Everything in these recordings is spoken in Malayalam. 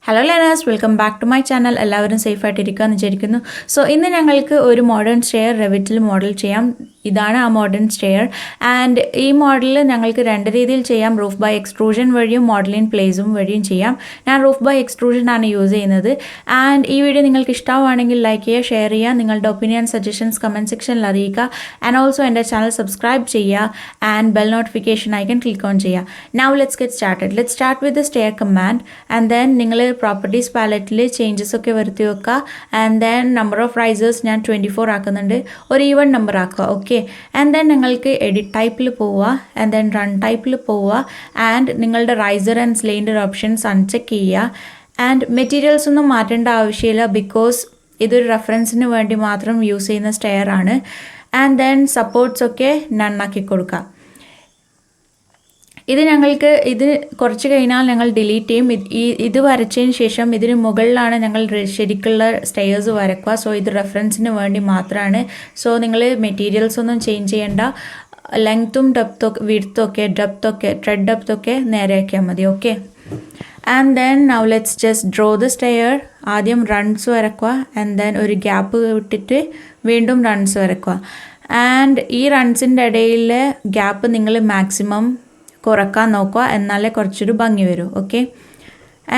Hello learners, welcome back to my channel. എല്ലാവരും സേഫായിട്ടിരിക്കുകയെന്ന് വിചാരിക്കുന്നു. സോ ഇന്ന് ഞങ്ങൾക്ക് ഒരു മോഡേൺ സ്റ്റെയർ റെവിറ്റിൽ മോഡൽ ചെയ്യാം. ഇതാണ് ആ മോഡേൺ സ്റ്റെയർ. ആൻഡ് ഈ മോഡൽ ഞങ്ങൾക്ക് രണ്ട് രീതിയിൽ ചെയ്യാം. റൂഫ് ബൈ എക്സ്ട്രൂഷൻ വഴിയും മോഡൽ ഇൻ പ്ലേസും വഴിയും ചെയ്യാം. ഞാൻ റൂഫ് ബൈ എക്സ്ട്രൂഷൻ ആണ് യൂസ് ചെയ്യുന്നത്. ആൻഡ് ഈ വീഡിയോ നിങ്ങൾക്ക് ഇഷ്ടമാണെങ്കിൽ ലൈക്ക് ചെയ്യുക, ഷെയർ ചെയ്യുക, നിങ്ങളുടെ ഒപ്പീനിയൻ സജഷൻസ് കമൻറ്റ് സെക്ഷനിൽ അറിയിക്കുക. ആൻഡ് ഓൾസോ എൻ്റെ ചാനൽ സബ്സ്ക്രൈബ് ചെയ്യുക and bell notification icon click on ചെയ്യുക. Now let's get started. Let's start with the stair command. And then നിങ്ങൾ പ്രോപ്പർട്ടീസ് പാലറ്റിൽ ചേഞ്ചസ് ഒക്കെ വരുത്തി വെക്കുക. And then number of risers ഞാൻ 24 ആക്കുന്നുണ്ട്. ഒരു ഈവൻ നമ്പർ ആക്കുക. ഓക്കെ. ആൻഡ് ദെൻ നിങ്ങൾക്ക് എഡിറ്റ് ടൈപ്പിൽ പോവുക. ആൻഡ് ദെൻ റൺ ടൈപ്പിൽ പോവുക. ആൻഡ് നിങ്ങളുടെ riser and cylinder options uncheck ചെയ്യുക. ആൻഡ് മെറ്റീരിയൽസ് ഒന്നും മാറ്റേണ്ട ആവശ്യമില്ല, ബിക്കോസ് ഇതൊരു റെഫറൻസിന് വേണ്ടി മാത്രം യൂസ് ചെയ്യുന്ന സ്റ്റെയർ ആണ്. ആൻഡ് ദെൻ സപ്പോർട്ട്സ് ഒക്കെ നണ്ണാക്കി കൊടുക്കുക. ഇത് കുറച്ച് കഴിഞ്ഞാൽ ഞങ്ങൾ ഡിലീറ്റ് ചെയ്യും. ഇത് വരച്ചതിന് ശേഷം ഇതിന് മുകളിലാണ് ഞങ്ങൾ ശരിക്കുള്ള സ്റ്റെയർസ് വരക്കുക. സോ ഇത് റെഫറൻസിന് വേണ്ടി മാത്രമാണ്. സോ നിങ്ങൾ മെറ്റീരിയൽസ് ഒന്നും ചേഞ്ച് ചെയ്യേണ്ട. ലെങ്ത്തും ഡെപ്ത്തൊക്കെ ട്രെഡ് ഡെപ്ത്തൊക്കെ നേരെയാക്കിയാൽ മതി. Okay. And then now let's just draw the stair. ആദ്യം റൺസ് വരക്കുക. ആൻഡ് ദെൻ ഒരു ഗ്യാപ്പ് വിട്ടിട്ട് വീണ്ടും റൺസ് വരക്കുക. ആൻഡ് ഈ റൺസിൻ്റെ ഇടയിലെ ഗ്യാപ്പ് നിങ്ങൾ മാക്സിമം കുറക്കാൻ നോക്കുക, എന്നാലേ കുറച്ചൊരു ഭംഗി വരും. Okay.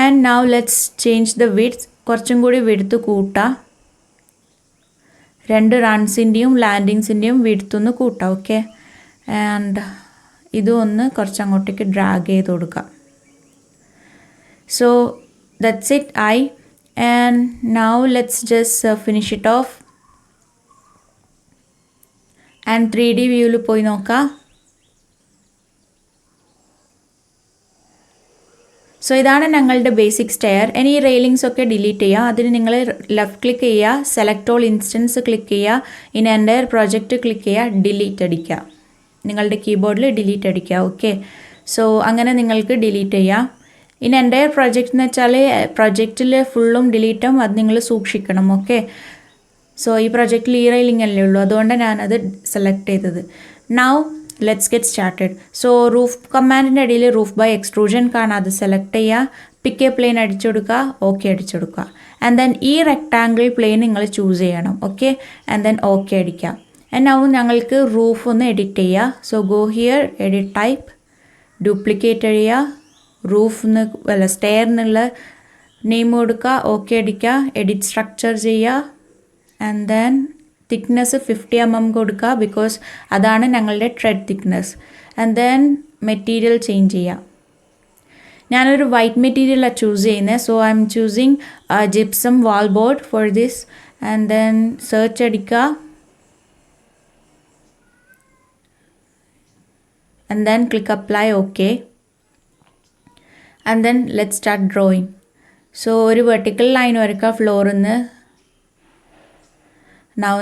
And now let's change the width. കുറച്ചും കൂടി വിഡ്ത്ത് കൂട്ടാം. രണ്ട് റൺസിൻ്റെയും ലാൻഡിങ്സിൻ്റെയും വിഡ്ത്തൊന്ന് കൂട്ടാം. ഓക്കെ. ആൻഡ് ഇതും ഒന്ന് കുറച്ച് അങ്ങോട്ടേക്ക് ഡ്രാഗ് ചെയ്ത് കൊടുക്കാം. So that's it. And now let's just finish it off. And 3D വ്യൂവിൽ പോയി നോക്കാം. സോ ഇതാണ് ഞങ്ങളുടെ ബേസിക് സ്റ്റെയർ. ഇനി ഈ റെയിലിങ്സ് ഒക്കെ ഡിലീറ്റ് ചെയ്യുക. അതിന് നിങ്ങൾ ലെഫ്റ്റ് ക്ലിക്ക് ചെയ്യുക, സെലക്ട് ഓൾ ഇൻസ്റ്റൻസ് ക്ലിക്ക് ചെയ്യുക, ഇൻ എൻ്റയർ പ്രോജക്റ്റ് ക്ലിക്ക് ചെയ്യുക, ഡിലീറ്റ് അടിക്കുക. നിങ്ങളുടെ കീബോർഡിൽ ഡിലീറ്റ് അടിക്കുക. ഓക്കെ. സോ അങ്ങനെ നിങ്ങൾക്ക് ഡിലീറ്റ് ചെയ്യാം. ഇൻ എൻ്റയർ പ്രോജക്റ്റ് എന്ന് വെച്ചാൽ പ്രൊജക്റ്റിൽ ഫുള്ളും ഡിലീറ്റ് ആവും. അത് നിങ്ങൾ സൂക്ഷിക്കണം. ഓക്കെ. സോ ഈ പ്രൊജക്റ്റിൽ ഈ റെയിലിംഗ് അല്ലേ ഉള്ളൂ, അതുകൊണ്ടാണ് ഞാനത് സെലക്ട് ചെയ്തത്. Now let's get started. So roof കമാൻഡിൻ്റെ ഇടയിൽ റൂഫ് ബൈ എക്സ്ട്രൂഷൻ കാണാം, അത് സെലക്ട് ചെയ്യുക. പിക്ക് എ പ്ലെയിൻ അടിച്ചു കൊടുക്കുക. ഓക്കെ അടിച്ചു കൊടുക്കുക. ആൻഡ് ദെൻ ഈ റെക്ടാങ്കിൾ പ്ലെയിൻ നിങ്ങൾ ചൂസ് ചെയ്യണം. ഓക്കെ. ആൻഡ് ദെൻ ഓക്കെ അടിക്കുക. ആൻഡ് നൗ ഞങ്ങൾക്ക് റൂഫ് ഒന്ന് എഡിറ്റ് ചെയ്യുക. So go here, edit type, duplicate ചെയ്യുക. സ്റ്റെയർ എന്നുള്ള നെയിം കൊടുക്കുക. ഓക്കെ അടിക്കുക. എഡിറ്റ് സ്ട്രക്ചർ ചെയ്യുക. ആൻഡ് ദെൻ തിക്നെസ് 50 mm കൊടുക്കുക, ബിക്കോസ് അതാണ് ഞങ്ങളുടെ ട്രെഡ് thickness. And then material change ചെയ്യുക. ഞാനൊരു വൈറ്റ് മെറ്റീരിയലാണ് ചൂസ് ചെയ്യുന്നത്. So I M choosing gypsum wall board for this. And then search അടിക്കുക. And then click apply. Okay. And then let start drawing. So ഒരു വെർട്ടിക്കൽ ലൈൻ വരയ്ക്കുക ഫ്ലോറിൽ നിന്ന്.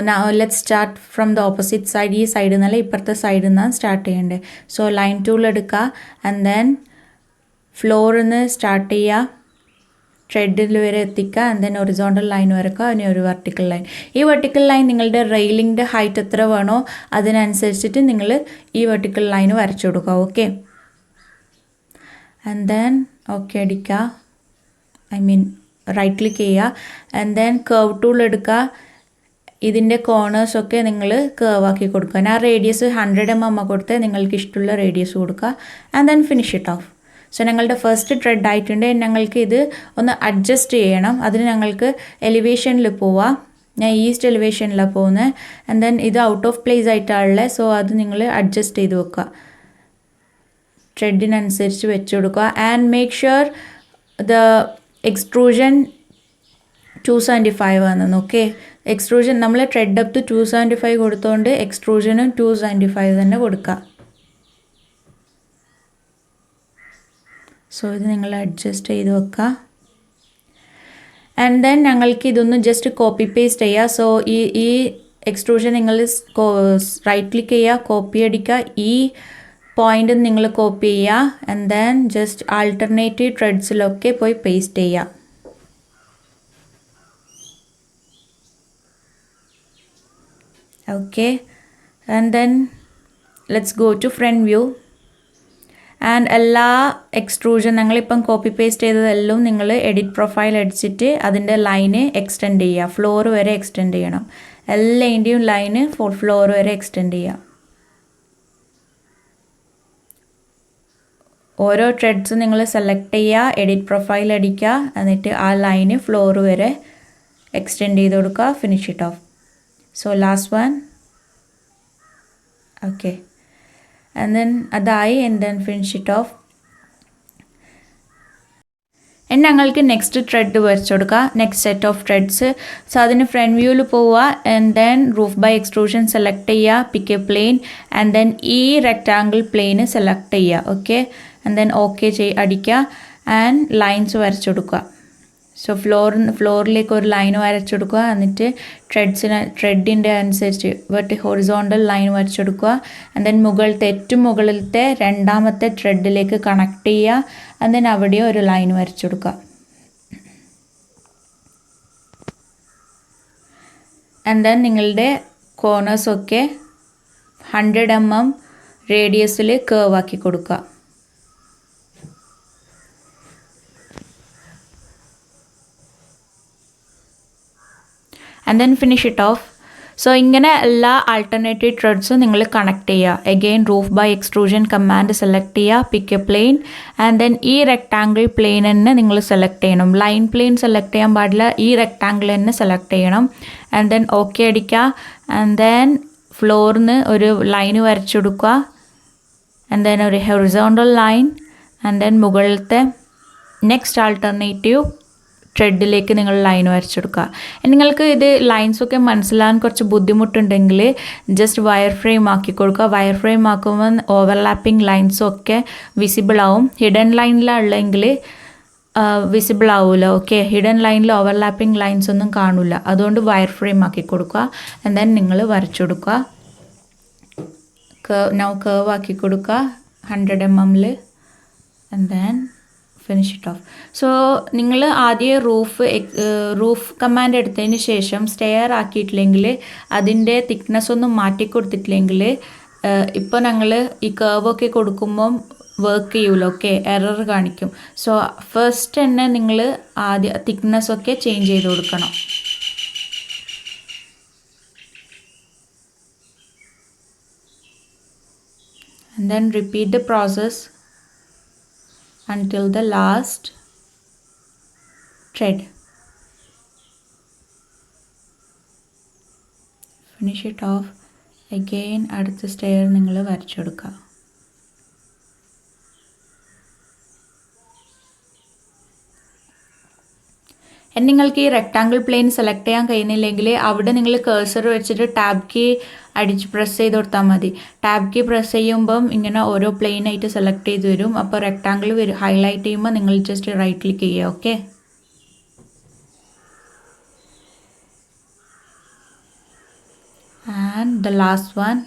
Now let's start from the opposite side. ഈ സൈഡിൽ നിന്നല്ല, ഇപ്പുറത്തെ സൈഡിൽ നിന്നാണ് സ്റ്റാർട്ട് ചെയ്യേണ്ടത്. സോ ലൈൻ ടൂൾ എടുക്കുക. ആൻഡ് ദെൻ ഫ്ലോറിൽ നിന്ന് സ്റ്റാർട്ട് ചെയ്യുക, ട്രെഡിൽ വരെ എത്തിക്കുക. ആൻഡ് ദെൻ ഒറിസോണ്ടൽ ലൈൻ വരക്കുക. ഇനി ഒരു വെർട്ടിക്കൽ ലൈൻ. ഈ വെർട്ടിക്കൽ ലൈൻ നിങ്ങളുടെ റെയിലിൻ്റെ ഹൈറ്റ് എത്ര വേണോ അതിനനുസരിച്ചിട്ട് നിങ്ങൾ ഈ വെർട്ടിക്കൽ ലൈൻ വരച്ചു കൊടുക്കുക. ഓക്കെ. ആൻഡ് ദെൻ ഓക്കെ അടിക്കുക. റൈറ്റ് ക്ലിക്ക് ചെയ്യുക. ആൻഡ് ദെൻ കർവ് ടൂൾ എടുക്കുക. ഇതിൻ്റെ കോർണേഴ്സൊക്കെ നിങ്ങൾ കേർവാക്കി കൊടുക്കുക. ഞാൻ റേഡിയസ് 100 mm കൊടുത്ത് നിങ്ങൾക്ക് ഇഷ്ടമുള്ള റേഡിയസ് കൊടുക്കുക. And then finish it off. So ഞങ്ങളുടെ ഫസ്റ്റ് ട്രെഡ് ആയിട്ടുണ്ട്. ഞങ്ങൾക്ക് ഇത് ഒന്ന് അഡ്ജസ്റ്റ് ചെയ്യണം. അതിന് ഞങ്ങൾക്ക് എലിവേഷനിൽ പോവാം. ഞാൻ ഈസ്റ്റ് എലിവേഷനിലാണ് പോകുന്നത്. ആൻഡ് ദെൻ ഇത് ഔട്ട് ഓഫ് പ്ലേസ് ആയിട്ടാണുള്ളത്. സോ അത് നിങ്ങൾ അഡ്ജസ്റ്റ് ചെയ്ത് വെക്കുക. ട്രെഡിനനുസരിച്ച് വെച്ച് കൊടുക്കുക. And make sure the extrusion 275 ആണെന്ന്. ഓക്കെ. എക്സ്ട്രൂഷൻ നമ്മൾ ട്രെഡ് ഡെപ്ത് 275 കൊടുത്തുകൊണ്ട് എക്സ്ട്രൂഷനും 275 തന്നെ കൊടുക്കുക. സോ ഇത് നിങ്ങൾ അഡ്ജസ്റ്റ് ചെയ്ത് വെക്കുക. ആൻഡ് ദെൻ ഞങ്ങൾക്ക് ഇതൊന്ന് ജസ്റ്റ് കോപ്പി പേസ്റ്റ് ചെയ്യുക. സോ ഈ എക്സ്ട്രൂഷൻ നിങ്ങൾ റൈറ്റ് ക്ലിക്ക് ചെയ്യുക, കോപ്പി അടിക്കുക. ഈ പോയിന്റ് നിങ്ങൾ കോപ്പി ചെയ്യുക. ആൻഡ് ദെൻ ജസ്റ്റ് ആൾട്ടർനേറ്റീവ് ട്രെഡ്സിലൊക്കെ പോയി പേസ്റ്റ് ചെയ്യുക. Okay. And then let's go to front view. And എല്ലാ എക്സ്ട്രൂഷൻ ഞങ്ങളിപ്പം കോപ്പി പേസ്റ്റ് ചെയ്തതെല്ലാം നിങ്ങൾ എഡിറ്റ് പ്രൊഫൈൽ അടിച്ചിട്ട് അതിൻ്റെ ലൈന് എക്സ്റ്റെൻഡ് ചെയ്യുക, ഫ്ലോർ വരെ എക്സ്റ്റെൻഡ് ചെയ്യണം. എല്ലാതിൻ്റെയും ലൈന് ഫ്ലോർ വരെ എക്സ്റ്റെൻഡ് ചെയ്യുക. ഓരോ ത്രെഡ്സ് നിങ്ങൾ സെലക്ട് ചെയ്യുക, എഡിറ്റ് പ്രൊഫൈൽ അടിക്കുക, എന്നിട്ട് ആ ലൈന് ഫ്ലോർ വരെ എക്സ്റ്റെൻഡ് ചെയ്ത് കൊടുക്കുക. Finish it off. So last one. Okay, and then അതായി. And then finish it off. ഇനി ഞങ്ങൾക്ക് നെക്സ്റ്റ് ത്രെഡ് വരച്ചു കൊടുക്കുക, next set of threads. So അതിന് ഫ്രണ്ട് വ്യൂവിൽ പോവുക, and then roof by extrusion select ചെയ്യുക, pick a plane, and then ഈ റെക്റ്റാങ്കിൾ പ്ലെയിന് സെലക്ട് ചെയ്യുക. ഓക്കെ, ആൻഡ് ദെൻ ഓക്കെ അടിക്കുക, ആൻഡ് ലൈൻസ് വരച്ചു കൊടുക്കുക. സോ ഫ്ലോറിലേക്ക് ഒരു ലൈൻ വരച്ചു കൊടുക്കുക, എന്നിട്ട് ത്രെഡിൻ്റെ അനുസരിച്ച് ഹൊറിസോണ്ടൽ ലൈൻ വരച്ചു കൊടുക്കുക. ആൻഡ് ദെൻ ഏറ്റവും മുകളിലത്തെ രണ്ടാമത്തെ ത്രെഡിലേക്ക് കണക്ട് ചെയ്യുക, ആൻഡ് ദെൻ അവിടെ ഒരു ലൈൻ വരച്ചു കൊടുക്കുക. ആൻഡ് ദെൻ നിങ്ങളുടെ കോർണേഴ്സൊക്കെ 100 mm റേഡിയസിൽ കേർവ് ആക്കി കൊടുക്കുക. And then finish it off. So ഇങ്ങനെ എല്ലാ ആൾട്ടർനേറ്റീവ് ത്രെഡ്സും നിങ്ങൾ കണക്ട് ചെയ്യുക. Again roof by extrusion command select ചെയ്യുക, pick a plane, and then ഈ റെക്റ്റാങ്കിൾ പ്ലെയിൻ തന്നെ നിങ്ങൾ സെലക്ട് ചെയ്യണം. ലൈൻ പ്ലെയിൻ സെലക്ട് ചെയ്യാൻ പാടില്ല, ഈ റെക്റ്റാങ്കിൾ തന്നെ സെലക്ട് ചെയ്യണം. ആൻഡ് ദെൻ ഓക്കെ അടിക്കുക, ആൻഡ് ദെൻ ഫ്ലോറിന് ഒരു ലൈന് വരച്ചു കൊടുക്കുക, ആൻഡ് ദെൻ ഒരു ഹൊറിസോണ്ടൽ ലൈൻ, ആൻഡ് ദെൻ മുകളിലത്തെ നെക്സ്റ്റ് ആൾട്ടർനേറ്റീവ് ത്രെഡിലേക്ക് നിങ്ങൾ ലൈൻ വരച്ചെടുക്കുക. നിങ്ങൾക്ക് ഇത് ലൈൻസൊക്കെ മനസ്സിലാകാൻ കുറച്ച് ബുദ്ധിമുട്ടുണ്ടെങ്കിൽ ജസ്റ്റ് വയർ ഫ്രെയിം ആക്കി കൊടുക്കുക. വയർ ഫ്രെയിം ആക്കുമ്പോൾ ഓവർലാപ്പിംഗ് ലൈൻസൊക്കെ വിസിബിൾ ആവും. ഹിഡൻ ലൈനിലുള്ളെങ്കിൽ വിസിബിൾ ആവില്ല. ഓക്കെ, ഹിഡൻ ലൈനിൽ ഓവർലാപ്പിംഗ് ലൈൻസ് ഒന്നും കാണില്ല. അതുകൊണ്ട് വയർ ഫ്രെയിം ആക്കി കൊടുക്കുക. ആൻഡ് ദെൻ നിങ്ങൾ വരച്ചു കൊടുക്കുക. കേർവ് ആക്കി കൊടുക്കുക 100 mm. And then finish it off. So നിങ്ങൾ ആദ്യം റൂഫ് കമാൻഡ് എടുത്തതിന് ശേഷം സ്റ്റെയർ ആക്കിയിട്ടില്ലെങ്കിൽ, അതിൻ്റെ തിക്നെസ് ഒന്നും മാറ്റി കൊടുത്തിട്ടില്ലെങ്കിൽ, ഇപ്പോൾ ഞങ്ങൾ ഈ കേർവൊക്കെ കൊടുക്കുമ്പം വർക്ക് ചെയ്യൂല. ഓക്കെ, എറർ കാണിക്കും. സോ ഫസ്റ്റ് തന്നെ നിങ്ങൾ ആദ്യം തിക്നെസ്സൊക്കെ ചേഞ്ച് ചെയ്ത് കൊടുക്കണം. And then repeat the process until the last thread. Finish it off. Again അടുത്ത സ്റ്റെയർ നിങ്ങൾ വരച്ചെടുക്കുക. നിങ്ങൾക്ക് ഈ റെക്റ്റാങ്കിൾ പ്ലെയിൻ സെലക്ട് ചെയ്യാൻ കഴിയുന്നില്ലെങ്കിൽ അവിടെ നിങ്ങൾ കേഴ്സർ വെച്ചിട്ട് ടാബ് കീ അടിച്ച് പ്രസ് ചെയ്ത് കൊടുത്താൽ മതി. ടാബ് കീ പ്രസ് ചെയ്യുമ്പം ഇങ്ങനെ ഓരോ പ്ലെയിൻ ആയിട്ട് സെലക്ട് ചെയ്ത് വരും. അപ്പോൾ റെക്റ്റാങ്കിൾ ഹൈലൈറ്റ് ചെയ്യുമ്പോൾ നിങ്ങൾ ജസ്റ്റ് റൈറ്റ് ക്ലിക്ക് ചെയ്യുക. Okay, and the last one.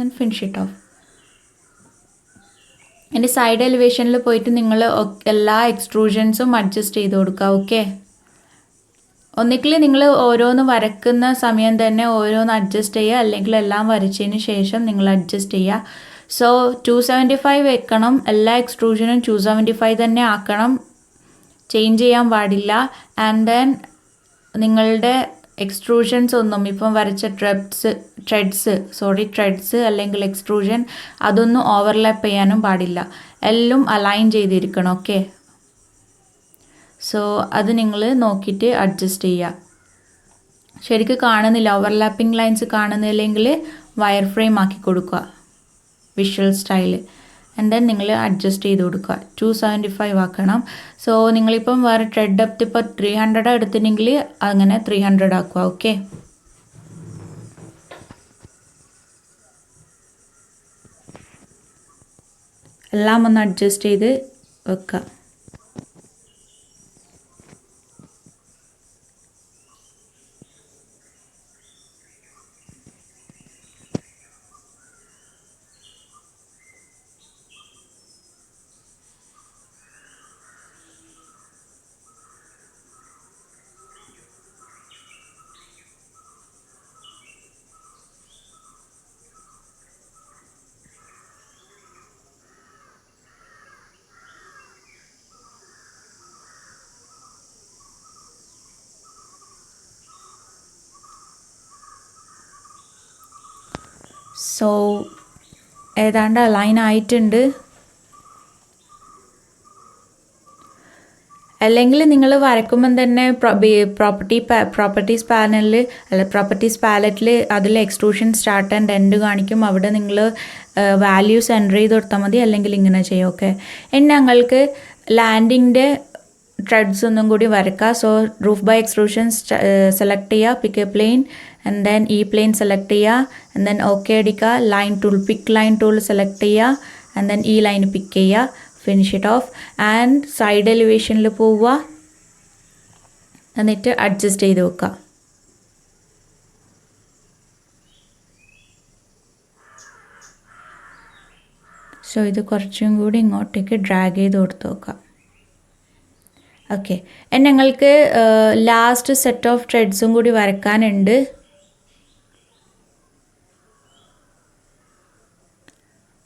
and finish it off. എൻ്റെ സൈഡ് എലിവേഷനിൽ പോയിട്ട് നിങ്ങൾ എല്ലാ എക്സ്ട്രൂഷൻസും അഡ്ജസ്റ്റ് ചെയ്ത് കൊടുക്കുക. ഓക്കെ, ഒന്നിക്കിൽ നിങ്ങൾ ഓരോന്ന് വരക്കുന്ന സമയം തന്നെ ഓരോന്ന് അഡ്ജസ്റ്റ് ചെയ്യുക, അല്ലെങ്കിൽ എല്ലാം വരച്ചതിന് ശേഷം നിങ്ങൾ അഡ്ജസ്റ്റ് ചെയ്യുക. സോ 275 വെക്കണം. എല്ലാ എക്സ്ട്രൂഷനും 275 തന്നെ ആക്കണം, ചേഞ്ച് ചെയ്യാൻ പാടില്ല. ആൻഡ് ദെൻ നിങ്ങളുടെ എക്സ്ട്രൂഷൻസ് ഒന്നും ഇപ്പം വരച്ച ത്രെഡ്സ് അല്ലെങ്കിൽ എക്സ്ട്രൂഷൻ അതൊന്നും ഓവർലാപ്പ് ചെയ്യാനും പാടില്ല. എല്ലാം അലൈൻ ചെയ്തിരിക്കണം. ഓക്കെ, സോ അത് നിങ്ങൾ നോക്കിയിട്ട് അഡ്ജസ്റ്റ് ചെയ്യുക. ശരിക്കും കാണുന്നില്ല, ഓവർലാപ്പിംഗ് ലൈൻസ് കാണുന്നില്ലെങ്കിൽ വയർ ഫ്രെയിം ആക്കി കൊടുക്കുക വിഷ്വൽ സ്റ്റൈൽ. ആൻഡ് ദെൻ നിങ്ങൾ അഡ്ജസ്റ്റ് ചെയ്ത് കൊടുക്കുക. 275 ആക്കണം. സോ നിങ്ങളിപ്പം വേറെ ത്രെഡ് ഡെപ്ത് ഇപ്പോൾ 300 എടുത്തിട്ടുണ്ടെങ്കിൽ അങ്ങനെ 300 ആക്കുക. ഓക്കെ, എല്ലാം ഒന്ന് അഡ്ജസ്റ്റ് ചെയ്ത് വെക്കുക. സോ ഏതാണ്ട് അലൈൻ ആയിട്ടുണ്ട്. അല്ലെങ്കിൽ നിങ്ങൾ വരക്കുമ്പം തന്നെ പ്രോപ്പർട്ടീസ് പാനലിൽ പ്രോപ്പർട്ടീസ് പാലറ്റിൽ അതിൽ എക്സ്ട്രൂഷൻ സ്റ്റാർട്ട് ആൻഡ് എൻഡ് കാണിക്കും. അവിടെ നിങ്ങൾ വാല്യൂസ് എൻ്റർ ചെയ്ത് കൊടുത്താൽ മതി. അല്ലെങ്കിൽ ഇങ്ങനെ ചെയ്യും. ഓക്കെ, ഇനി ഞങ്ങൾക്ക് ലാൻഡിങ്ങിൻ്റെ ത്രെഡ്സ് ഒന്നും കൂടി വരക്കാം. So roof by extrusion select ചെയ്യുക, pick a plane and then ഈ പ്ലെയിൻ സെലക്ട് ചെയ്യുക ആൻഡ് ദെൻ ഓക്കെ അടിക്കുക. Line tool, pick line tool select ചെയ്യുക ആൻഡ് ദെൻ ഈ ലൈൻ പിക്ക് ചെയ്യുക, finish it off and side എലിവേഷനിൽ പോവുക, എന്നിട്ട് അഡ്ജസ്റ്റ് ചെയ്ത് വെക്കുക. സോ ഇത് കുറച്ചും കൂടി ഇങ്ങോട്ടേക്ക് ഡ്രാഗ് ചെയ്ത് കൊടുത്ത് നോക്കാം. ഓക്കെ, ഞങ്ങൾക്ക് ലാസ്റ്റ് സെറ്റ് ഓഫ് ത്രെഡ്സും കൂടി വരക്കാനുണ്ട്.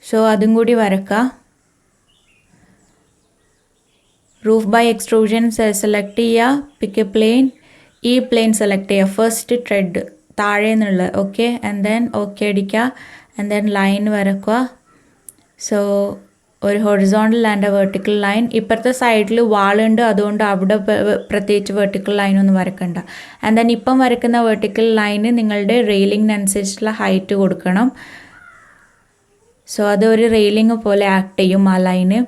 സോ അതും കൂടി വരക്കാം. റൂഫ് ബൈ എക്സ്ട്രൂഷൻ സെലക്ട് ചെയ്യുക, പിക്ക് എ പ്ലെയിൻ, ഈ പ്ലെയിൻ സെലക്ട് ചെയ്യുക, ഫസ്റ്റ് ത്രെഡ് താഴെ നിന്നുള്ള. ഓക്കെ, ആൻഡ് ദെൻ ഓക്കെ അടിക്കുക ആൻഡ് ദെൻ ലൈൻ വരക്കുക. സോ ഒരു horizontal and a vertical line. ഇപ്പുറത്തെ സൈഡിൽ വാളുണ്ട്, അതുകൊണ്ട് അവിടെ പ്രത്യേകിച്ച് വെർട്ടിക്കൽ ലൈനൊന്നും വരക്കണ്ട. ആൻഡ് ദെൻ ഇപ്പം വരക്കുന്ന വെർട്ടിക്കൽ ലൈന് നിങ്ങളുടെ റെയിലിങ്ങിനനുസരിച്ചുള്ള ഹൈറ്റ് കൊടുക്കണം. സോ അതൊരു റെയിലിംഗ് പോലെ ആക്ട് ചെയ്യും ആ ലൈന്.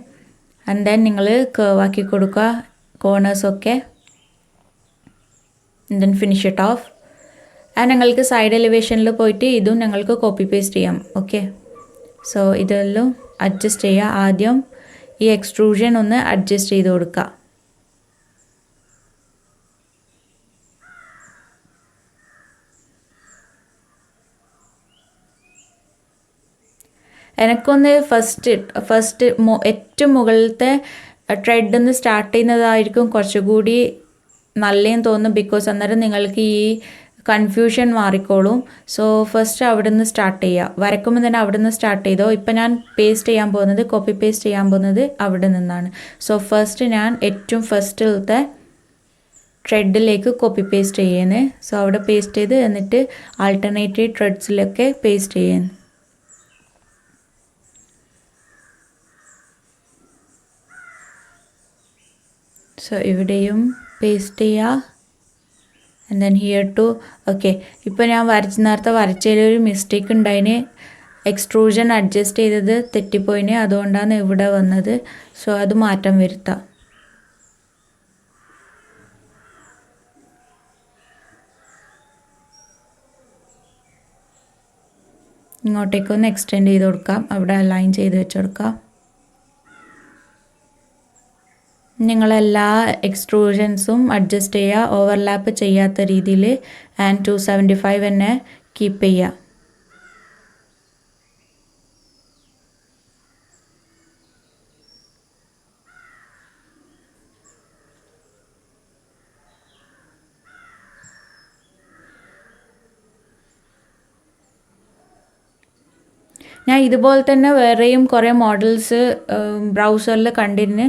ആൻഡ് ദെൻ നിങ്ങൾ കേർവ് ആക്കി കൊടുക്കുക കോർണേഴ്സൊക്കെ. Then finish it off. And ഞങ്ങൾക്ക് സൈഡ് എലിവേഷനിൽ പോയിട്ട് ഇതും ഞങ്ങൾക്ക് കോപ്പി പേസ്റ്റ് ചെയ്യാം. ഓക്കെ, സോ ഇതെല്ലാം അഡ്ജസ്റ്റ് ചെയ്യുക. ആദ്യം ഈ എക്സ്ട്രൂഷൻ ഒന്ന് അഡ്ജസ്റ്റ് ചെയ്ത് കൊടുക്കുക. എനിക്കൊന്ന് ഫസ്റ്റ് ഏറ്റവും മുകളിലത്തെ ത്രെഡ് ഒന്ന് സ്റ്റാർട്ട് ചെയ്യുന്നതായിരിക്കും കുറച്ചുകൂടി നല്ലതെന്ന് തോന്നുന്നു. ബിക്കോസ് അന്നേരം നിങ്ങൾക്ക് ഈ കൺഫ്യൂഷൻ മാറിക്കോളും. സോ ഫസ്റ്റ് അവിടെ നിന്ന് സ്റ്റാർട്ട് ചെയ്യുക. വരക്കുമ്പോൾ തന്നെ അവിടെ നിന്ന് സ്റ്റാർട്ട് ചെയ്തോ. ഇപ്പം ഞാൻ പേസ്റ്റ് ചെയ്യാൻ പോകുന്നത്, കോപ്പി പേസ്റ്റ് ചെയ്യാൻ പോകുന്നത് അവിടെ നിന്നാണ്. സോ ഫസ്റ്റ് ഞാൻ ഏറ്റവും ഫസ്റ്റിലത്തെ ത്രെഡിലേക്ക് കോപ്പി പേസ്റ്റ് ചെയ്യുന്നത്. സോ അവിടെ പേസ്റ്റ് ചെയ്ത് എന്നിട്ട് ആൾട്ടർനേറ്റീവ് ത്രെഡ്സിലൊക്കെ പേസ്റ്റ് ചെയ്യുന്നു. സോ ഇവിടെയും പേസ്റ്റ് ചെയ്യുക and then here too. Okay, ഇപ്പോൾ ഞാൻ നേരത്തെ വരച്ചതിലൊരു മിസ്റ്റേക്ക് ഉണ്ടായിന്. എക്സ്ട്രൂഷൻ അഡ്ജസ്റ്റ് ചെയ്തത് തെറ്റിപ്പോയിന്, അതുകൊണ്ടാണ് ഇവിടെ വന്നത്. സോ അത് മാറ്റം വരുത്താം. ഇങ്ങോട്ടേക്കൊന്ന് എക്സ്റ്റെൻഡ് ചെയ്ത് കൊടുക്കാം. അവിടെ അലൈൻ ചെയ്ത് വെച്ച് കൊടുക്കാം. നിങ്ങളെല്ലാ എക്സ്ട്രൂഷൻസും അഡ്ജസ്റ്റ് ചെയ്യുക, ഓവർലാപ്പ് ചെയ്യാത്ത രീതിയിൽ. ആൻഡ് 275 തന്നെ കീപ്പ് ചെയ്യുക. ഞാൻ ഇതുപോലെ തന്നെ വേറെയും കുറേ മോഡൽസ് ബ്രൗസറിൽ കണ്ടിരുന്നു,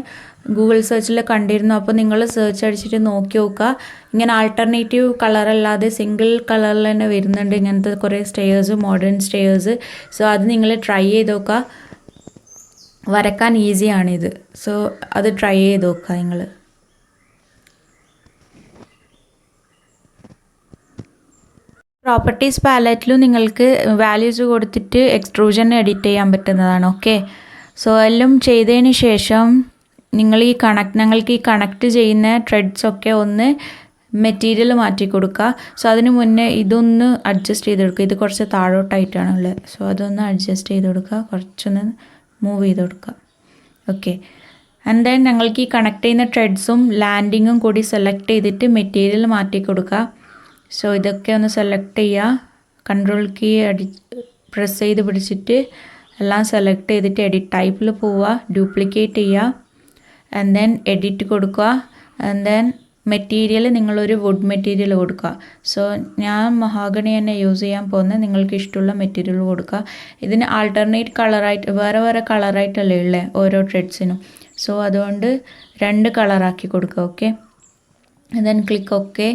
ഗൂഗിൾ സെർച്ചിൽ കണ്ടിരുന്നു. അപ്പോൾ നിങ്ങൾ സെർച്ച് അടിച്ചിട്ട് നോക്കി നോക്കുക. ഇങ്ങനെ ആൾട്ടർനേറ്റീവ് കളറല്ലാതെ സിംഗിൾ കളറിൽ തന്നെ വരുന്നുണ്ട് ഇങ്ങനത്തെ കുറേ സ്റ്റെയേഴ്സ്, മോഡേൺ സ്റ്റെയേഴ്സ്. സോ അത് നിങ്ങൾ ട്രൈ ചെയ്ത് നോക്കുക. വരക്കാൻ ഈസിയാണിത്. സോ അത് ട്രൈ ചെയ്ത് നോക്കുക നിങ്ങൾ. പ്രോപ്പർട്ടീസ് പാലറ്റിലും നിങ്ങൾക്ക് വാല്യൂസ് കൊടുത്തിട്ട് എക്സ്ട്രൂഷൻ എഡിറ്റ് ചെയ്യാൻ പറ്റുന്നതാണ്. ഓക്കെ, സോ എല്ലാം ചെയ്തതിന് ശേഷം ഞങ്ങൾക്ക് ഈ കണക്ട് ചെയ്യുന്ന ത്രെഡ്സൊക്കെ ഒന്ന് മെറ്റീരിയൽ മാറ്റി കൊടുക്കുക. സോ അതിന് മുന്നേ ഇതൊന്ന് അഡ്ജസ്റ്റ് ചെയ്ത് കൊടുക്കുക. ഇത് കുറച്ച് താഴോട്ടായിട്ടാണുള്ളത്. സോ അതൊന്ന് അഡ്ജസ്റ്റ് ചെയ്ത് കൊടുക്കുക, കുറച്ചൊന്ന് മൂവ് ചെയ്ത് കൊടുക്കുക. ഓക്കെ, ആൻഡ് ദെൻ ഞങ്ങൾക്ക് ഈ കണക്ട് ചെയ്യുന്ന ത്രെഡ്സും ലാൻഡിങ്ങും കൂടി സെലക്ട് ചെയ്തിട്ട് മെറ്റീരിയൽ മാറ്റി കൊടുക്കുക. സോ ഇതൊക്കെ ഒന്ന് സെലക്ട് ചെയ്യുക. കൺട്രോൾ കീ പ്രസ് ചെയ്ത് പിടിച്ചിട്ട് എല്ലാം സെലക്ട് ചെയ്തിട്ട് എഡിറ്റ് ടൈപ്പിൽ പോവുക, ഡ്യൂപ്ലിക്കേറ്റ് ചെയ്യുക ആൻഡ് ദെൻ എഡിറ്റ് കൊടുക്കുക. ആൻഡ് ദെൻ മെറ്റീരിയൽ നിങ്ങളൊരു വുഡ് മെറ്റീരിയൽ കൊടുക്കുക. സോ ഞാൻ മഹാഗണി തന്നെ യൂസ് ചെയ്യാൻ പോകുന്നത്. നിങ്ങൾക്ക് ഇഷ്ടമുള്ള മെറ്റീരിയൽ കൊടുക്കുക. ഇതിന് ആൾട്ടർനേറ്റ് കളറായിട്ട് വേറെ വേറെ കളറായിട്ടല്ലേ ഉള്ളത് ഓരോ ത്രെഡ്സിനും. സോ അതുകൊണ്ട് 2 കളറാക്കി കൊടുക്കുക. Okay, and then click okay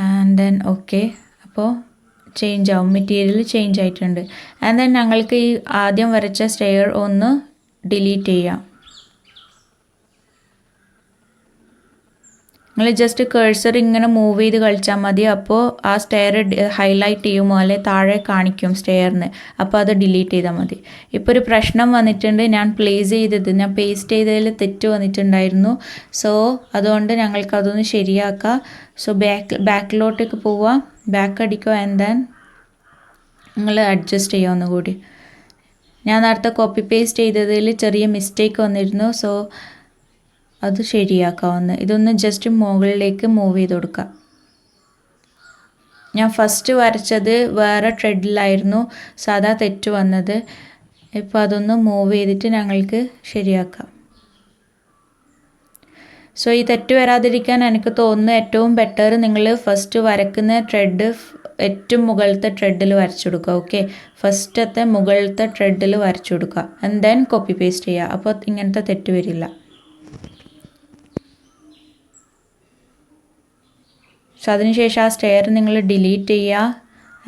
and then okay. അപ്പോൾ ചേഞ്ച് ആവും, മെറ്റീരിയൽ ചേഞ്ച് ആയിട്ടുണ്ട്. ആൻഡ് ദെൻ ഞങ്ങൾക്ക് ഈ ആദ്യം വരച്ച സ്റ്റെയർ ഒന്ന് ഡിലീറ്റ് ചെയ്യാം. നിങ്ങൾ ജസ്റ്റ് കേഴ്സർ ഇങ്ങനെ മൂവ് ചെയ്ത് കളിച്ചാൽ മതി. അപ്പോൾ ആ സ്റ്റെയർ ഹൈലൈറ്റ് ചെയ്യുമോ അല്ലെ താഴെ കാണിക്കും സ്റ്റെയറിന്. അപ്പോൾ അത് ഡിലീറ്റ് ചെയ്താൽ മതി. ഇപ്പോൾ ഒരു പ്രശ്നം വന്നിട്ടുണ്ട്. ഞാൻ പേസ്റ്റ് ചെയ്തതിൽ തെറ്റ് വന്നിട്ടുണ്ടായിരുന്നു. സോ അതുകൊണ്ട് ഞങ്ങൾക്ക് അതൊന്ന് ശരിയാക്കാം. സോ ബാക്കിലോട്ടേക്ക് പോവുക, ബാക്ക് അടിക്കുക. ആൻഡ് ദെൻ നിങ്ങൾ അഡ്ജസ്റ്റ് ചെയ്യുക ഒന്നുകൂടി. ഞാൻ നേരത്തെ കോപ്പി പേസ്റ്റ് ചെയ്തതിൽ ചെറിയ മിസ്റ്റേക്ക് വന്നിരുന്നു. സോ അത് ശരിയാക്കാവുന്ന. ഇതൊന്ന് ജസ്റ്റ് മുകളിലേക്ക് മൂവ് ചെയ്ത് കൊടുക്കാം. ഞാൻ ഫസ്റ്റ് വരച്ചത് വേറെ ത്രെഡിലായിരുന്നു സാധാ തെറ്റ് വന്നത്. ഇപ്പോൾ അതൊന്ന് മൂവ് ചെയ്തിട്ട് ഞങ്ങൾക്ക് ശരിയാക്കാം. സോ ഈ തെറ്റ് വരാതിരിക്കാൻ എനിക്ക് തോന്നുന്നു ഏറ്റവും ബെറ്റർ നിങ്ങൾ ഫസ്റ്റ് വരക്കുന്ന ത്രെഡ് ഏറ്റവും മുകളിലത്തെ ത്രെഡിൽ വരച്ചു കൊടുക്കുക. ഓക്കെ, ഫസ്റ്റത്തെ മുകളിലത്തെ ത്രെഡിൽ വരച്ചു കൊടുക്കുക. ആൻഡ് ദെൻ കോപ്പി പേസ്റ്റ് ചെയ്യുക. അപ്പോൾ ഇങ്ങനത്തെ തെറ്റ് വരില്ല. സോ അതിനുശേഷം ആ സ്റ്റെയർ നിങ്ങൾ ഡിലീറ്റ് ചെയ്യുക.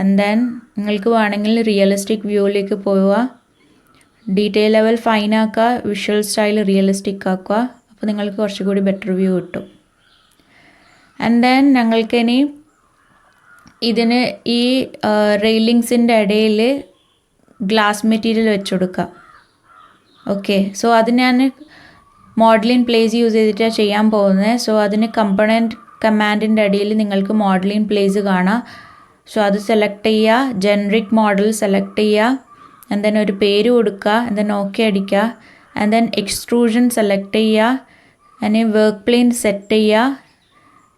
ആൻഡ് ദെൻ നിങ്ങൾക്ക് വേണമെങ്കിൽ റിയലിസ്റ്റിക് വ്യൂവിലേക്ക് പോവുക. ഡീറ്റെയിൽ ലെവൽ ഫൈൻ ആക്കുക, വിഷ്വൽ സ്റ്റൈൽ റിയലിസ്റ്റിക് ആക്കുക. അപ്പോൾ നിങ്ങൾക്ക് കുറച്ചുകൂടി ബെറ്റർ വ്യൂ കിട്ടും. ആൻഡ് ദെൻ ഞങ്ങൾക്കിനി ഇതിന് ഈ റെയിലിങ്സിൻ്റെ ഇടയിൽ ഗ്ലാസ് മെറ്റീരിയൽ വെച്ച് കൊടുക്കുക. ഓക്കെ, സോ അത് ഞാൻ മോഡലിൻ പ്ലേസ് യൂസ് ചെയ്തിട്ടാണ് ചെയ്യാൻ പോകുന്നത്. സോ അതിന് കമാൻഡിൻ്റെ അടിയിൽ നിങ്ങൾക്ക് മോഡലിൻ പ്ലേസ് കാണാം. സോ അത് സെലക്ട് ചെയ്യുക, ജനറിക് മോഡൽ സെലക്ട് ചെയ്യുക. ആൻഡ് ദെൻ ഒരു പേര് കൊടുക്കുക. ആൻഡ് ദെൻ ഓക്കെ അടിക്കുക. ആൻഡ് ദെൻ എക്സ്ട്രൂഷൻ സെലക്ട് ചെയ്യുക. അതിന് വർക്ക് പ്ലെയിൻ സെറ്റ് ചെയ്യുക.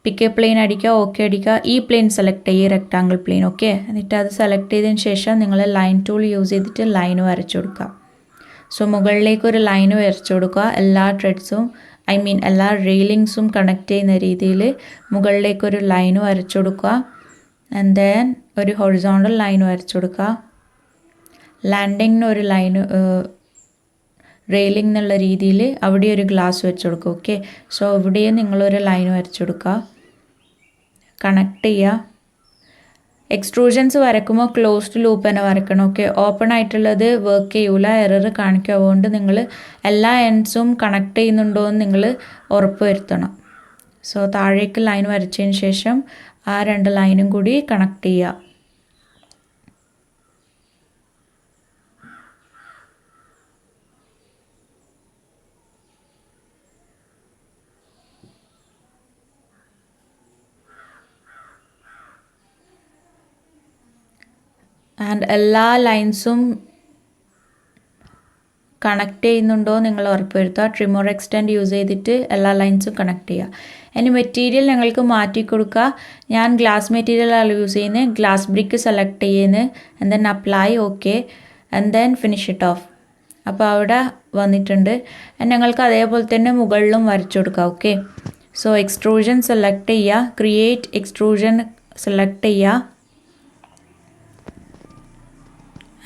പിക്ക് പ്ലെയിൻ അടിക്കുക, ഓക്കെ അടിക്കുക. ഈ പ്ലെയിൻ സെലക്ട് ചെയ്യുക, റെക്ടാങ്കിൾ പ്ലെയിൻ. ഓക്കെ, എന്നിട്ട് അത് സെലക്ട് ചെയ്തതിന് ശേഷം നിങ്ങൾ ലൈൻ ടൂൾ യൂസ് ചെയ്തിട്ട് ലൈൻ വരച്ചു കൊടുക്കുക. സോ മുകളിലേക്ക് ഒരു ലൈൻ വരച്ചു കൊടുക്കുക. എല്ലാ ത്രെഡ്സും എല്ലാ റെയിലിങ്സും കണക്ട് ചെയ്യുന്ന രീതിയിൽ മുകളിലേക്കൊരു ലൈൻ വരച്ചു കൊടുക്കുക. ആൻഡ് ദെൻ ഒരു ഹൊറിസോണ്ടൽ ലൈൻ വരച്ചു കൊടുക്കുക. ലാൻഡിങ്ങിന് ഒരു ലൈൻ, റെയിലിംഗ് എന്നുള്ള രീതിയിൽ അവിടെ ഒരു ഗ്ലാസ് വെച്ച് കൊടുക്കുക. ഓക്കെ, സോ ഇവിടെയും നിങ്ങളൊരു ലൈൻ വരച്ചു കൊടുക്കുക, കണക്ട് ചെയ്യുക. എക്സ്ട്രൂഷൻസ് വരയ്ക്കുമ്പോൾ ക്ലോസ്ഡ് ലൂപ്പ് തന്നെ വരയ്ക്കണം. ഓക്കെ, ഓപ്പൺ ആയിട്ടുള്ളത് വർക്ക് ചെയ്യൂല, എറർ കാണിക്കും. അതുകൊണ്ട് നിങ്ങൾ എല്ലാ എൻഡ്സും കണക്ട് ചെയ്യുന്നുണ്ടോ എന്ന് നിങ്ങൾ ഉറപ്പ് വരുത്തണം. സോ താഴേക്ക് ലൈൻ വരച്ചതിന് ശേഷം ആ രണ്ട് ലൈനും കൂടി കണക്ട് ചെയ്യുക. ആൻഡ് എല്ലാ ലൈൻസും കണക്ട് ചെയ്യുന്നുണ്ടോ നിങ്ങൾ ഉറപ്പുവരുത്തുക. ട്രിമർ എക്സ്റ്റെൻഡ് യൂസ് ചെയ്തിട്ട് എല്ലാ ലൈൻസും കണക്ട് ചെയ്യുക. ഇനി മെറ്റീരിയൽ ഞങ്ങൾക്ക് മാറ്റി കൊടുക്കുക. ഞാൻ ഗ്ലാസ് മെറ്റീരിയലാണ് യൂസ് ചെയ്യുന്നത്. ഗ്ലാസ് ബ്രിക്ക് സെലക്ട് ചെയ്യുന്നത്. And then apply, okay, and then finish it off. അപ്പോൾ അവിടെ വന്നിട്ടുണ്ട്. ഞങ്ങൾക്ക് അതേപോലെ തന്നെ മുകളിലും വരച്ചു കൊടുക്കുക. ഓക്കെ, സോ എക്സ്ട്രൂഷൻ സെലക്ട് ചെയ്യുക, ക്രിയേറ്റ് എക്സ്ട്രൂഷൻ സെലക്ട് ചെയ്യുക.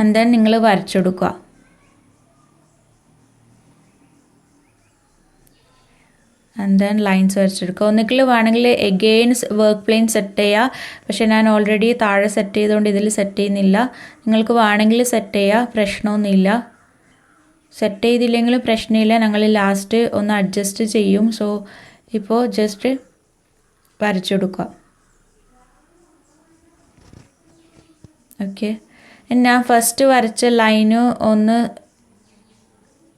ആൻഡ് ദെൻ നിങ്ങൾ വരച്ചെടുക്കുക. ആൻഡ് ദെൻ ലൈൻസ് വരച്ചെടുക്കുക. ഒന്നുകിൽ വേണമെങ്കിൽ എഗെയിൻ വർക്ക് പ്ലെയിൻ സെറ്റ് ചെയ്യുക. പക്ഷേ ഞാൻ ഓൾറെഡി താഴെ സെറ്റ് ചെയ്തുകൊണ്ട് ഇതിൽ സെറ്റ് ചെയ്യുന്നില്ല. നിങ്ങൾക്ക് വേണമെങ്കിൽ സെറ്റ് ചെയ്യുക, പ്രശ്നമൊന്നുമില്ല. സെറ്റ് ചെയ്തില്ലെങ്കിലും പ്രശ്നമില്ല, ഞങ്ങൾ ലാസ്റ്റ് ഒന്ന് അഡ്ജസ്റ്റ് ചെയ്യും. സോ ഇപ്പോൾ ജസ്റ്റ് വരച്ചെടുക്കുക. ഓക്കെ, ഞാൻ ഫസ്റ്റ് വരച്ച ലൈന് ഒന്ന്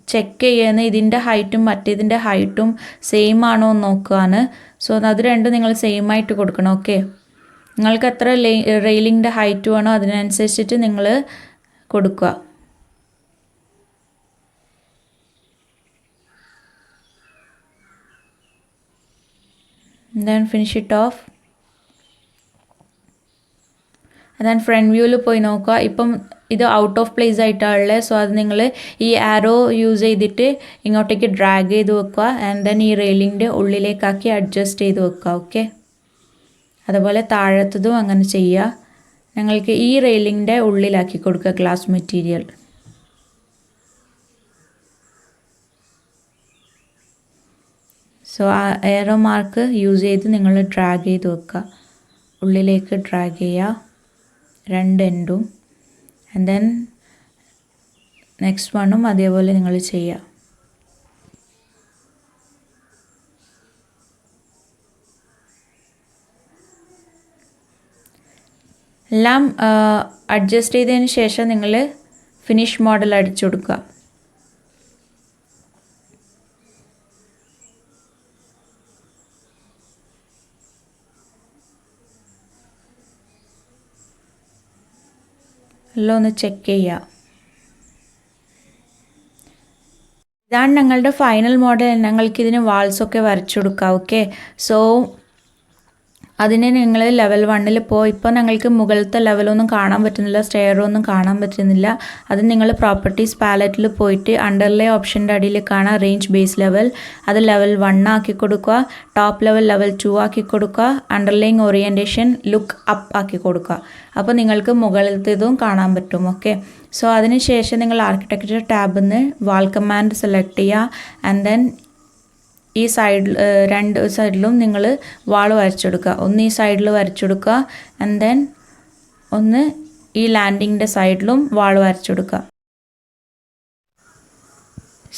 ചെക്ക് ചെയ്യുന്നത് ഇതിൻ്റെ ഹൈറ്റും മറ്റേതിൻ്റെ ഹൈറ്റും സെയിം ആണോ എന്ന് നോക്കുകയാണ്. സോ അത് രണ്ടും നിങ്ങൾ സെയിം ആയിട്ട് കൊടുക്കണം. ഓക്കെ, നിങ്ങൾക്ക് എത്ര റെയിലിങ്ങിൻ്റെ ഹൈറ്റ് വേണോ അതിനനുസരിച്ചിട്ട് നിങ്ങൾ കൊടുക്കുക. then finish it off. then front വ്യൂവിൽ പോയി നോക്കുക. ഇപ്പം ഇത് ഔട്ട് ഓഫ് പ്ലേസ് ആയിട്ടാണ് ഉള്ളത്. സോ അത് നിങ്ങൾ ഈ ആരോ യൂസ് ചെയ്തിട്ട് ഇങ്ങോട്ടേക്ക് ഡ്രാഗ് ചെയ്ത് വെക്കുക. ആൻഡ് ദെൻ ഈ റെയിലിങ്ങിൻ്റെ ഉള്ളിലേക്കാക്കി അഡ്ജസ്റ്റ് ചെയ്ത് വെക്കുക. ഓക്കെ, അതുപോലെ താഴത്തതും അങ്ങനെ ചെയ്യുക. ഞങ്ങൾക്ക് ഈ റെയിലിങ്ങിൻ്റെ ഉള്ളിലാക്കി കൊടുക്കുക ഗ്ലാസ് മെറ്റീരിയൽ. സോ ആ എയറോ മാർക്ക് യൂസ് ചെയ്ത് നിങ്ങൾ ഡ്രാഗ് ചെയ്ത് വെക്കുക, ഉള്ളിലേക്ക് ഡ്രാഗ് ചെയ്യുക. രണ്ട് എൻഡും. ആൻഡ് ദെൻ നെക്സ്റ്റ് വണ്ണും അതേപോലെ നിങ്ങൾ ചെയ്യുക. എല്ലാം അഡ്ജസ്റ്റ് ചെയ്തതിന് ശേഷം നിങ്ങൾ ഫിനിഷ് മോഡൽ അടിച്ചു കൊടുക്കുക. എല്ലാം ഒന്ന് ചെക്ക് ചെയ്യുക. ഇതാണ് ഞങ്ങളുടെ ഫൈനൽ മോഡൽ. ഞങ്ങൾക്കിതിന് വാൾസൊക്കെ വരച്ചു കൊടുക്കാം. ഓക്കെ, സോ അതിന് നിങ്ങൾ ലെവൽ 1 ഇപ്പോൾ ഞങ്ങൾക്ക് മുകളിലത്തെ ലെവലൊന്നും കാണാൻ പറ്റുന്നില്ല, സ്റ്റെയറൊന്നും കാണാൻ പറ്റുന്നില്ല. അത് നിങ്ങൾ പ്രോപ്പർട്ടീസ് പാലറ്റിൽ പോയിട്ട് അണ്ടർലേ ഓപ്ഷൻ്റെ അടിയിൽ കാണാം റേഞ്ച് ബേസ് ലെവൽ. അത് ലെവൽ 1 ആക്കി കൊടുക്കുക. ടോപ്പ് ലെവൽ 2 ആക്കി കൊടുക്കുക. അണ്ടർലൈങ് ഓറിയൻറ്റേഷൻ ലുക്ക് അപ്പ് ആക്കി കൊടുക്കുക. അപ്പോൾ നിങ്ങൾക്ക് മുകളിലത്തേതും കാണാൻ പറ്റും. ഓക്കെ, സോ അതിന് ശേഷം നിങ്ങൾ ആർക്കിടെക്ചർ ടാബിൽ നിന്ന് വാൾ കമാൻഡ് സെലക്ട് ചെയ്യുക. ആൻഡ് ദെൻ ഈ സൈഡിൽ രണ്ട് സൈഡിലും നിങ്ങൾ വാൾ വരച്ചെടുക്കുക. ഒന്ന് ഈ സൈഡിൽ വരച്ചെടുക്കുക. ആൻഡ് ദെൻ ഒന്ന് ഈ ലാൻഡിങ്ങിൻ്റെ സൈഡിലും വാൾ വരച്ചെടുക്കുക.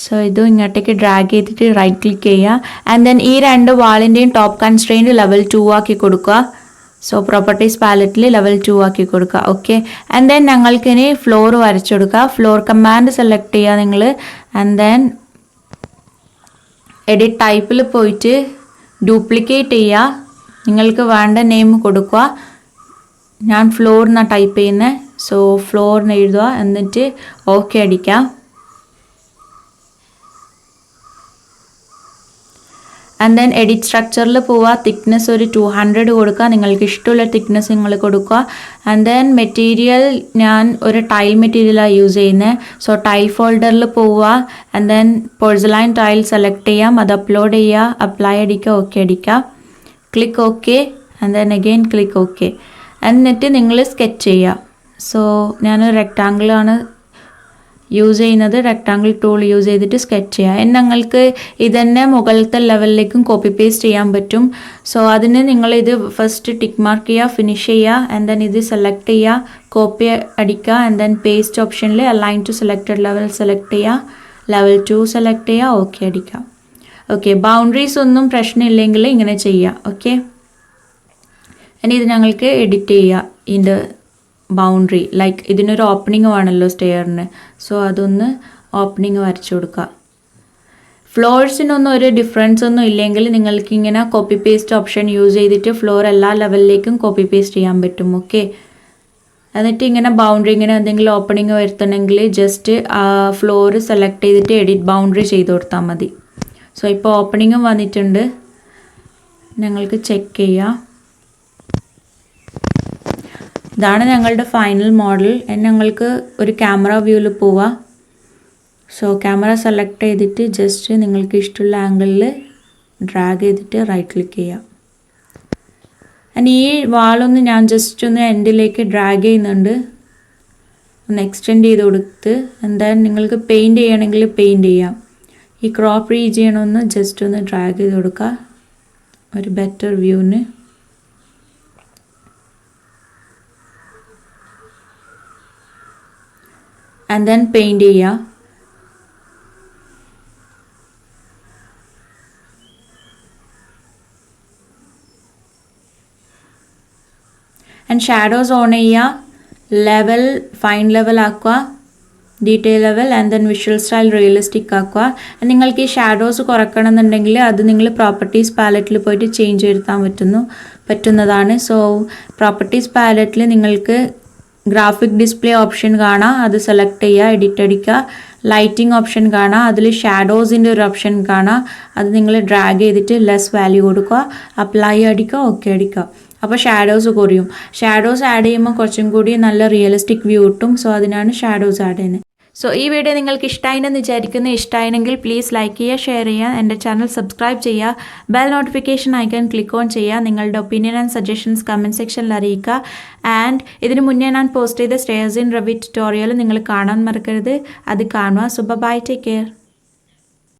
സോ ഇതും ഇങ്ങോട്ടേക്ക് ഡ്രാഗ് ചെയ്തിട്ട് റൈറ്റ് ക്ലിക്ക് ചെയ്യുക. ആൻഡ് ദെൻ ഈ രണ്ട് വാളിൻ്റെയും ടോപ്പ് കൺസ്ട്രെയിൻറ്റ് ലെവൽ 2 ആക്കി കൊടുക്കുക. സോ പ്രോപ്പർട്ടീസ് പാലറ്റിൽ ലെവൽ 2 ആക്കി കൊടുക്കുക. ഓക്കെ, ആൻഡ് ദെൻ ഞങ്ങൾക്കിനി ഫ്ലോർ വരച്ചെടുക്കുക. ഫ്ലോർ കമാൻഡ് സെലക്ട് ചെയ്യുക നിങ്ങൾ. ആൻഡ് ദെൻ എഡിറ്റ് ടൈപ്പിൽ പോയിട്ട് ഡ്യൂപ്ലിക്കേറ്റ് ചെയ്യുക. നിങ്ങൾക്ക് വേണ്ട നെയിം കൊടുക്കുക. ഞാൻ ഫ്ലോർ എന്നാണ് ടൈപ്പ് ചെയ്യുന്നത്. സോ ഫ്ലോറിന് എഴുതുക. എന്നിട്ട് ഓക്കെ അടിക്കുക. ആൻഡ് ദെൻ എഡിറ്റ് സ്ട്രക്ചറിൽ പോവുക. തിക്നെസ് ഒരു 200 കൊടുക്കുക. നിങ്ങൾക്ക് ഇഷ്ടമുള്ള തിക്നെസ് നിങ്ങൾ കൊടുക്കുക. ആൻഡ് ദെൻ മെറ്റീരിയൽ ഞാൻ ഒരു ടൈൽ മെറ്റീരിയലാണ് യൂസ് ചെയ്യുന്നത്. സോ ടൈൽ ഫോൾഡറിൽ പോവുക. And then porcelain tile select ചെയ്യാം. അത് അപ്ലോഡ് ചെയ്യുക. അപ്ലൈ അടിക്കുക. ഓക്കെ അടിക്കുക. Click okay. And then again click okay. എന്നിട്ട് നിങ്ങൾ സ്കെച്ച് ചെയ്യുക. സോ ഞാനൊരു റെക്റ്റാങ്കിളാണ് യൂസ് ചെയ്യുന്നത്. റെക്റ്റാങ്കിൾ ടൂൾ യൂസ് ചെയ്തിട്ട് സ്കെച്ച് ചെയ്യുക. ഞങ്ങൾക്ക് ഇതന്നെ മുകളിലത്തെ ലെവലിലേക്കും കോപ്പി പേസ്റ്റ് ചെയ്യാൻ പറ്റും. സോ അതിന് നിങ്ങളിത് ഫസ്റ്റ് ടിക്ക് മാർക്ക് ചെയ്യുക, ഫിനിഷ് ചെയ്യുക. ആൻഡ് ദെൻ ഇത് സെലക്ട് ചെയ്യുക, കോപ്പി അടിക്കുക. ആൻഡ് ദെൻ പേസ്റ്റ് ഓപ്ഷനിൽ align to selected level select ചെയ്യുക. ലെവൽ 2 സെലക്ട് ചെയ്യുക. ഓക്കെ അടിക്കുക. ഓക്കെ, ബൗണ്ടറീസ് ഒന്നും പ്രശ്നമില്ലെങ്കിൽ ഇങ്ങനെ ചെയ്യുക. ഓക്കെ, ഇനി ഇത് ഞങ്ങൾക്ക് എഡിറ്റ് ചെയ്യുക. ഇതിൻ്റെ ബൗണ്ടറി ലൈക്ക് ഇതിനൊരു ഓപ്പണിങ് വേണമല്ലോ സ്റ്റെയറിന്. സോ അതൊന്ന് ഓപ്പണിങ് വരച്ചു കൊടുക്കുക. ഫ്ലോർസിനൊന്നും ഒരു ഡിഫറൻസ് ഒന്നും ഇല്ലെങ്കിൽ നിങ്ങൾക്ക് ഇങ്ങനെ കോപ്പി പേസ്റ്റ് ഓപ്ഷൻ യൂസ് ചെയ്തിട്ട് ഫ്ലോർ എല്ലാ ലെവലിലേക്കും കോപ്പി പേസ്റ്റ് ചെയ്യാൻ പറ്റും. ഓക്കെ, എന്നിട്ട് ഇങ്ങനെ ബൗണ്ടറി ഇങ്ങനെ എന്തെങ്കിലും ഓപ്പണിങ് വരുത്തണമെങ്കിൽ ജസ്റ്റ് ഫ്ലോർ സെലക്ട് ചെയ്തിട്ട് എഡിറ്റ് ബൗണ്ടറി ചെയ്ത് കൊടുത്താൽ മതി. സോ ഇപ്പോൾ ഓപ്പണിങ്ങും വന്നിട്ടുണ്ട്. ഞങ്ങൾക്ക് ചെക്ക് ചെയ്യാം. ഇതാണ് ഞങ്ങളുടെ ഫൈനൽ മോഡൽ. ഞങ്ങൾക്ക് ഒരു ക്യാമറ വ്യൂവിൽ പോവാം. സോ ക്യാമറ സെലക്ട് ചെയ്തിട്ട് ജസ്റ്റ് നിങ്ങൾക്ക് ഇഷ്ടമുള്ള ആംഗിളിൽ ഡ്രാഗ് ചെയ്തിട്ട് റൈറ്റ് ക്ലിക്ക് ചെയ്യാം. ആൻഡ് ഈ വാളൊന്ന് ഞാൻ ജസ്റ്റ് ഒന്ന് എൻഡിലേക്ക് ഡ്രാഗ് ചെയ്യുന്നുണ്ട്. ഒന്ന് എക്സ്റ്റെൻഡ് ചെയ്ത് കൊടുത്ത് എന്തായാലും നിങ്ങൾക്ക് പെയിൻറ്റ് ചെയ്യണമെങ്കിൽ പെയിൻറ്റ് ചെയ്യാം. ഈ ക്രോപ്പ് റീജിയൺ ഒന്ന് ജസ്റ്റ് ഒന്ന് ഡ്രാഗ് ചെയ്ത് കൊടുക്കുക ഒരു ബെറ്റർ വ്യൂവിന്. ആൻഡ് ദെൻ പെയിൻറ്റ് ചെയ്യുക. ആൻഡ് ഷാഡോസ് ഓൺ ചെയ്യുക. ലെവൽ ഫൈൻ ലെവൽ ആക്കുക, detail level. And then visual style realistic ആക്കുക. നിങ്ങൾക്ക് ഈ ഷാഡോസ് കുറക്കണം എന്നുണ്ടെങ്കിൽ അത് നിങ്ങൾ പ്രോപ്പർട്ടീസ് പാലറ്റിൽ പോയിട്ട് ചേഞ്ച് വരുത്താൻ പറ്റുന്നതാണ്. സോ പ്രോപ്പർട്ടീസ് പാലറ്റിൽ നിങ്ങൾക്ക് ഗ്രാഫിക് ഡിസ്പ്ലേ ഓപ്ഷൻ കാണാം. അത് സെലക്ട് ചെയ്യുക, എഡിറ്റ് അടിക്കുക. ലൈറ്റിംഗ് ഓപ്ഷൻ കാണാം. അതിൽ ഷാഡോസിൻ്റെ ഒരു ഓപ്ഷൻ കാണാം. അത് നിങ്ങൾ ഡ്രാഗ് ചെയ്തിട്ട് ലെസ് വാല്യൂ കൊടുക്കുക, അപ്ലൈ അടിക്കുക, ഓക്കെ അടിക്കുക. അപ്പോൾ ഷാഡോസ് കുറയും. ഷാഡോസ് ആഡ് ചെയ്യുമ്പോൾ കുറച്ചും കൂടി നല്ല റിയലിസ്റ്റിക് വ്യൂ കിട്ടും. സോ അതിനാണ് ഷാഡോസ് ആഡ് ചെയ്യുന്നത്. സോ ഈ വീഡിയോ നിങ്ങൾക്ക് ഇഷ്ടമായെന്ന് വിചാരിക്കുന്നു. ഇഷ്ടമായെങ്കിൽ പ്ലീസ് ലൈക്ക് ചെയ്യുക, ഷെയർ ചെയ്യുക, എൻ്റെ ചാനൽ സബ്സ്ക്രൈബ് ചെയ്യുക, bell notification icon click on ചെയ്യുക. നിങ്ങളുടെ ഒപ്പീനിയൻ ആൻഡ് സജഷൻസ് കമൻറ്റ് സെക്ഷനിൽ അറിയിക്കുക. ആൻഡ് ഇതിന് മുന്നേ ഞാൻ പോസ്റ്റ് ചെയ്ത സ്റ്റെയർസ് ഇൻ റെവിറ്റ് ട്യൂട്ടോറിയൽ നിങ്ങൾ കാണാൻ മറക്കരുത്. അത് കാണുക. So bye, take care.